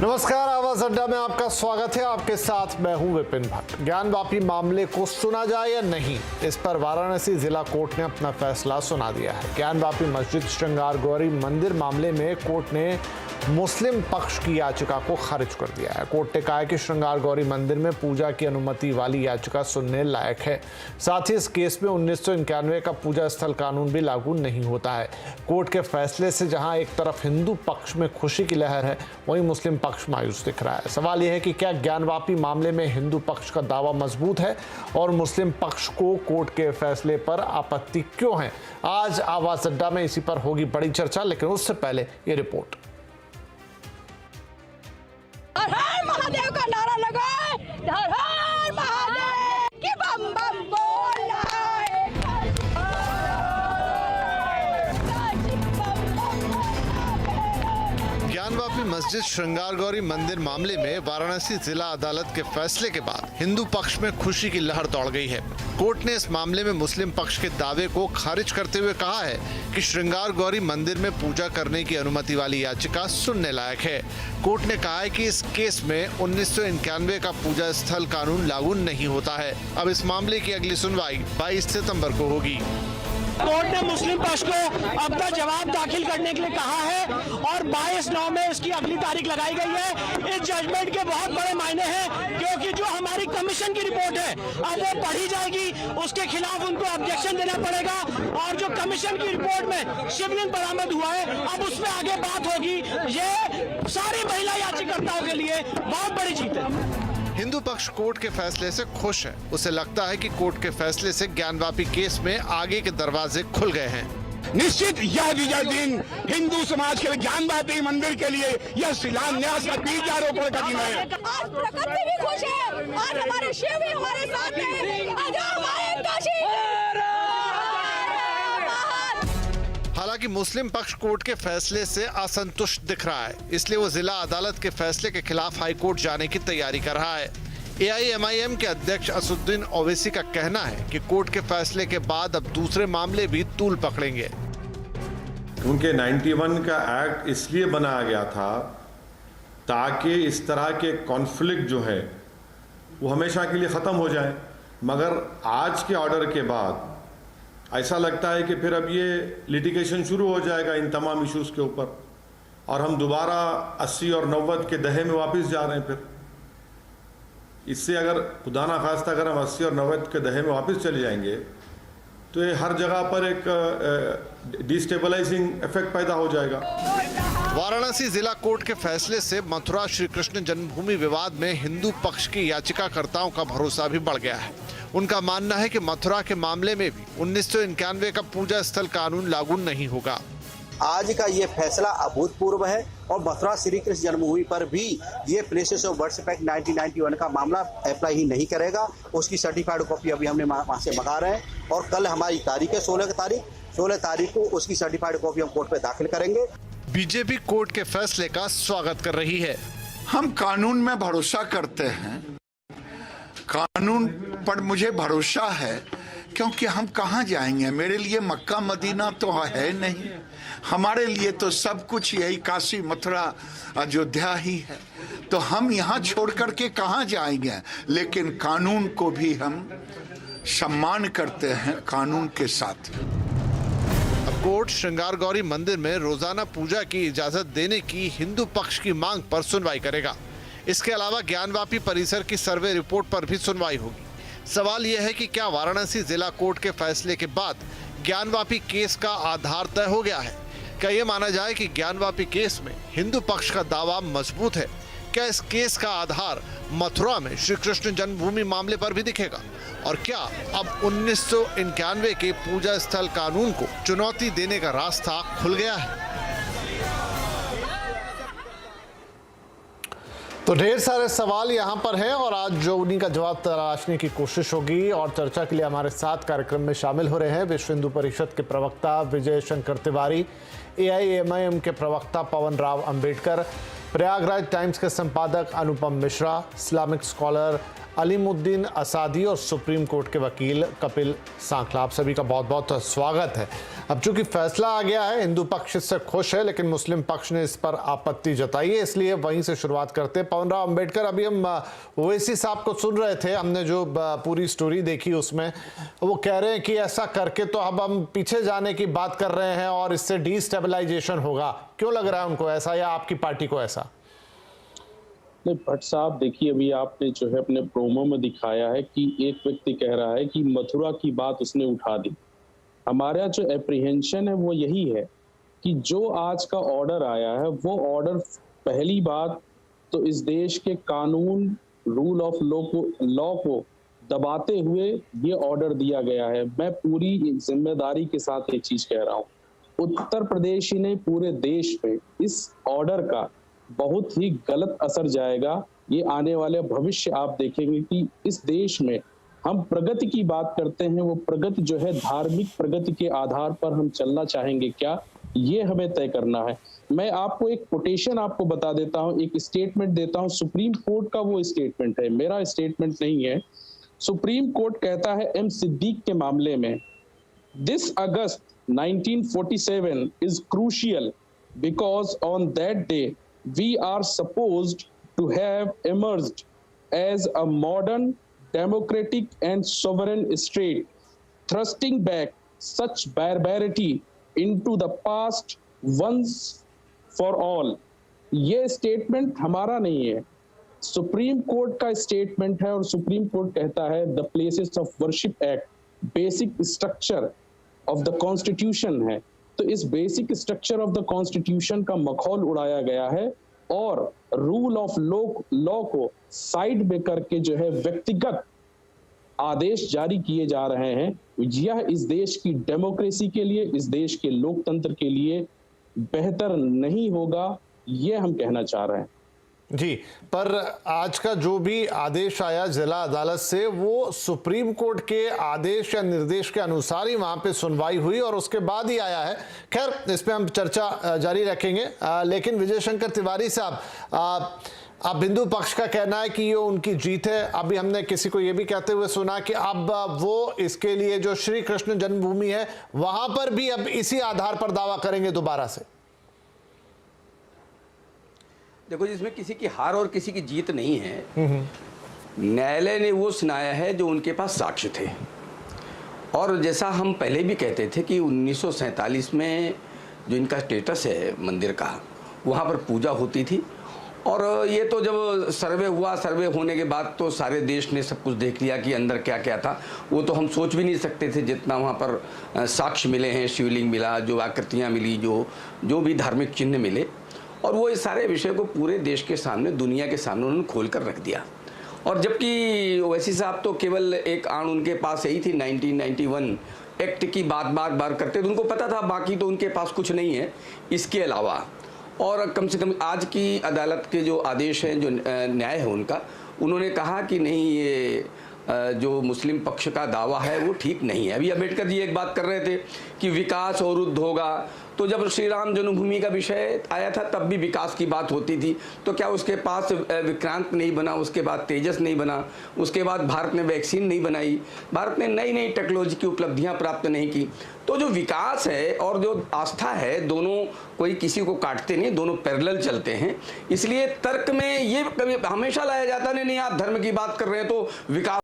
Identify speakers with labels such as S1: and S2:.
S1: नमस्कार, आवाज अड्डा में आपका स्वागत है। आपके साथ मैं हूं विपिन भट्ट। ज्ञानवापी मामले को सुना जाए या नहीं, इस पर वाराणसी जिला कोर्ट ने अपना फैसला सुना दिया है। ज्ञानवापी मस्जिद श्रृंगार गौरी मंदिर मामले में कोर्ट ने मुस्लिम पक्ष की याचिका को खारिज कर दिया है। कोर्ट ने कहा है कि श्रृंगार गौरी मंदिर में पूजा की अनुमति वाली याचिका सुनने लायक है। साथ ही इस केस में 1991 का पूजा स्थल कानून भी लागू नहीं होता है। कोर्ट के फैसले से जहां एक तरफ हिंदू पक्ष में खुशी की लहर है, वहीं मुस्लिम पक्ष मायूस दिख रहा है। सवाल यह है कि क्या ज्ञानवापी मामले में हिंदू पक्ष का दावा मजबूत है और मुस्लिम पक्ष को कोर्ट के फैसले पर आपत्ति क्यों है? आज आवाज अड्डा में इसी पर होगी बड़ी चर्चा, लेकिन उससे पहले ये रिपोर्ट।
S2: हर हर महादेव का नारा लगाए, हर हर महादेव की बम बम बोला है।
S1: ज्ञानवापी मस्जिद श्रृंगार गौरी मंदिर मामले में वाराणसी जिला अदालत के फैसले के बाद हिंदू पक्ष में खुशी की लहर दौड़ गई है। कोर्ट ने इस मामले में मुस्लिम पक्ष के दावे को खारिज करते हुए कहा है कि श्रृंगार गौरी मंदिर में पूजा करने की अनुमति वाली याचिका सुनने लायक है। कोर्ट ने कहा है कि इस केस में 1991 का पूजा स्थल कानून लागू नहीं होता है। अब इस मामले की अगली सुनवाई 22 सितंबर को होगी।
S3: कोर्ट ने मुस्लिम पक्ष को अपना जवाब दाखिल करने के लिए कहा है और 22/9 में इसकी अगली तारीख लगाई गई है। इस जजमेंट के बहुत बड़े मायने हैं, क्योंकि जो हमारी कमीशन की रिपोर्ट है अब वो पढ़ी जाएगी, उसके खिलाफ उनको ऑब्जेक्शन देना पड़ेगा और जो कमीशन की रिपोर्ट में शिवलिंग बरामद हुआ है अब उसमें आगे बात होगी। ये सारी महिला याचिकाकर्ताओं के लिए बहुत बड़ी जीत है।
S1: हिंदू पक्ष कोर्ट के फैसले से खुश है। उसे लगता है कि कोर्ट के फैसले से ज्ञानवापी केस में आगे के दरवाजे खुल गए हैं।
S4: निश्चित यह विजय दिन हिंदू समाज के लिए, ज्ञानवापी मंदिर के लिए यह शिलान्यास का बीजारोपण का दिन है।
S2: आज प्रकृति भी खुश है, आज हमारे शिव भी हमारे साथ हैं। आज हमारे काशी
S1: हालांकि मुस्लिम पक्ष कोर्ट के फैसले से असंतुष्ट दिख रहा है, इसलिए वो जिला अदालत के फैसले के खिलाफ हाईकोर्ट जाने की तैयारी कर रहा है। AIMIM के अध्यक्ष असुद्दीन ओवैसी का कहना है कि कोर्ट के फैसले के बाद अब दूसरे मामले भी तूल पकड़ेंगे।
S5: क्योंकि 91 का एक्ट इसलिए बनाया गया था ताकि इस तरह के कॉन्फ्लिक्ट जो है वो हमेशा के लिए ख़त्म हो जाए, मगर आज के ऑर्डर के बाद ऐसा लगता है कि फिर अब ये लिटिगेशन शुरू हो जाएगा इन तमाम इश्यूज़ के ऊपर और हम दोबारा 80 और 90 के दहे में वापस जा रहे हैं। फिर इससे अगर खुदा ना खास्ता अगर हम 80 और 90 के दहे में वापस चले जाएंगे तो ये हर जगह पर एक डिस्टेबलाइजिंग इफेक्ट पैदा हो जाएगा।
S1: वाराणसी जिला कोर्ट के फैसले से मथुरा श्री कृष्ण जन्मभूमि विवाद में हिंदू पक्ष की याचिकाकर्ताओं का भरोसा भी बढ़ गया है। उनका मानना है कि मथुरा के मामले में भी 1991 का पूजा स्थल कानून लागू नहीं होगा।
S6: आज का ये फैसला अभूतपूर्व है और मथुरा श्री कृष्ण जन्मभूमि पर भी ये प्लेसेस ऑफ वर्शिप एक्ट 1991 का मामला अप्लाई ही नहीं करेगा। उसकी सर्टिफाइड कॉपी अभी हमने वहाँ से मंगा रहे हैं और कल हमारी तारीख है 16 तारीख को उसकी सर्टिफाइड कॉपी हम कोर्ट पे दाखिल करेंगे।
S1: बीजेपी कोर्ट के फैसले का स्वागत कर रही है।
S4: हम कानून में भरोसा करते हैं, कानून पर मुझे भरोसा है, क्योंकि हम कहाँ जाएंगे। मेरे लिए मक्का मदीना तो है नहीं, हमारे लिए तो सब कुछ यही काशी मथुरा अयोध्या ही है, तो हम यहाँ छोड़ करके कहाँ जाएंगे। लेकिन कानून को भी हम सम्मान करते हैं, कानून के साथ।
S1: अब कोर्ट श्रृंगार गौरी मंदिर में रोजाना पूजा की इजाजत देने की हिंदू पक्ष की मांग पर सुनवाई करेगा। इसके अलावा ज्ञानवापी परिसर की सर्वे रिपोर्ट पर भी सुनवाई होगी। सवाल यह है कि क्या वाराणसी जिला कोर्ट के फैसले के बाद ज्ञानवापी केस का आधार तय हो गया है? क्या यह माना जाए कि ज्ञानवापी केस में हिंदू पक्ष का दावा मजबूत है? क्या इस केस का आधार मथुरा में श्री कृष्ण जन्मभूमि मामले पर भी दिखेगा? और क्या अब 1991 के पूजा स्थल कानून को चुनौती देने का रास्ता खुल गया है? तो ढेर सारे सवाल यहाँ पर हैं और आज जो उन्हीं का जवाब तलाशने की कोशिश होगी। और चर्चा के लिए हमारे साथ कार्यक्रम में शामिल हो रहे हैं विश्व हिंदू परिषद के प्रवक्ता विजय शंकर तिवारी, AIMIM के प्रवक्ता पवन राव अंबेडकर, प्रयागराज टाइम्स के संपादक अनुपम मिश्रा, इस्लामिक स्कॉलर अलीमुद्दीन असादी और सुप्रीम कोर्ट के वकील कपिल सांखला। आप सभी का बहुत बहुत स्वागत है। अब चूंकि फैसला आ गया है, हिंदू पक्ष इससे खुश है, लेकिन मुस्लिम पक्ष ने इस पर आपत्ति जताई है, इसलिए वहीं से शुरुआत करते हैं। पवन राव अंबेडकर, अभी हम ओवैसी साहब को सुन रहे थे, हमने जो पूरी स्टोरी देखी उसमें वो कह रहे हैं कि ऐसा करके तो अब हम पीछे जाने की बात कर रहे हैं और इससे डिस्टेबलाइजेशन होगा। क्यों लग रहा है उनको ऐसा, या आपकी पार्टी को ऐसा?
S7: नहीं भट्ट साहब, देखिए अभी आपने जो है अपने प्रोमो में दिखाया है कि एक व्यक्ति कह रहा है कि मथुरा की बात उसने उठा दी। हमारा जो एप्रीहेंशन है वो यही है कि जो आज का ऑर्डर आया है वो ऑर्डर, पहली बात तो इस देश के कानून, रूल ऑफ लॉ को दबाते हुए ये ऑर्डर दिया गया है। मैं पूरी जिम्मेदारी के साथ एक चीज कह रहा हूँ, उत्तर प्रदेश ही नहीं पूरे देश में इस ऑर्डर का बहुत ही गलत असर जाएगा। ये आने वाले भविष्य आप देखेंगे कि इस देश में हम प्रगति की बात करते हैं, वो प्रगति जो है धार्मिक प्रगति के आधार पर हम चलना चाहेंगे क्या, ये हमें तय करना है। मैं आपको एक कोटेशन आपको बता देता हूं, एक स्टेटमेंट देता हूं, सुप्रीम कोर्ट का वो स्टेटमेंट है, मेरा स्टेटमेंट नहीं है। सुप्रीम कोर्ट कहता है एम सिद्दीक के मामले में, this August 1947 is crucial because on that day we are supposed to have emerged as a modern, democratic and sovereign state, thrusting back such barbarity into the past once for all। ये statement हमारा नहीं है, supreme court का statement है। और supreme court कहता है the places of worship act basic structure of the constitution है। तो इस basic structure of the constitution का मखौल उड़ाया गया है और रूल ऑफ लॉ को साइड में करके जो है व्यक्तिगत आदेश जारी किए जा रहे हैं। यह इस देश की डेमोक्रेसी के लिए, इस देश के लोकतंत्र के लिए बेहतर नहीं होगा, यह हम कहना चाह रहे हैं।
S1: जी, पर आज का जो भी आदेश आया जिला अदालत से, वो सुप्रीम कोर्ट के आदेश या निर्देश के अनुसार ही वहां पे सुनवाई हुई और उसके बाद ही आया है। खैर, इस पे हम चर्चा जारी रखेंगे, लेकिन विजय शंकर तिवारी साहब, अब हिंदू पक्ष का कहना है कि ये उनकी जीत है। अभी हमने किसी को ये भी कहते हुए सुना कि अब वो इसके लिए जो श्री कृष्ण जन्मभूमि है वहां पर भी अब इसी आधार पर दावा करेंगे दोबारा से।
S8: देखो, जिसमें किसी की हार और किसी की जीत नहीं है। न्यायालय ने वो सुनाया है जो उनके पास साक्ष्य थे। और जैसा हम पहले भी कहते थे कि 1947 में जो इनका स्टेटस है मंदिर का, वहाँ पर पूजा होती थी। और ये तो जब सर्वे हुआ, सर्वे होने के बाद तो सारे देश ने सब कुछ देख लिया कि अंदर क्या क्या था। वो तो हम सोच भी नहीं सकते थे, जितना वहाँ पर साक्ष्य मिले हैं, शिवलिंग मिला, जो आकृतियाँ मिली, जो भी धार्मिक चिन्ह मिले, और वो इस सारे विषय को पूरे देश के सामने, दुनिया के सामने उन्होंने खोल कर रख दिया। और जबकि ओवैसी साहब तो केवल एक आड़ उनके पास यही थी, 1991 एक्ट की बात बार बार करते थे, उनको पता था बाकी तो उनके पास कुछ नहीं है इसके अलावा। और कम से कम आज की अदालत के जो आदेश हैं, जो न्याय है उनका, उन्होंने कहा कि नहीं, ये जो मुस्लिम पक्ष का दावा है वो ठीक नहीं है। अभी अम्बेडकर जी एक बात कर रहे थे कि विकास और युद्ध होगा, तो जब श्री राम जन्मभूमि का विषय आया था तब भी विकास की बात होती थी। तो क्या उसके पास विक्रांत नहीं बना, उसके बाद तेजस नहीं बना, उसके बाद भारत ने वैक्सीन नहीं बनाई, भारत ने नई नई टेक्नोलॉजी की उपलब्धियां प्राप्त नहीं की। तो जो विकास है और जो आस्था है, दोनों कोई किसी को काटते नहीं, दोनों पैरेलल चलते हैं। इसलिए तर्क में ये कभी हमेशा लाया जाता नहीं, आप धर्म की बात कर रहे हैं तो विकास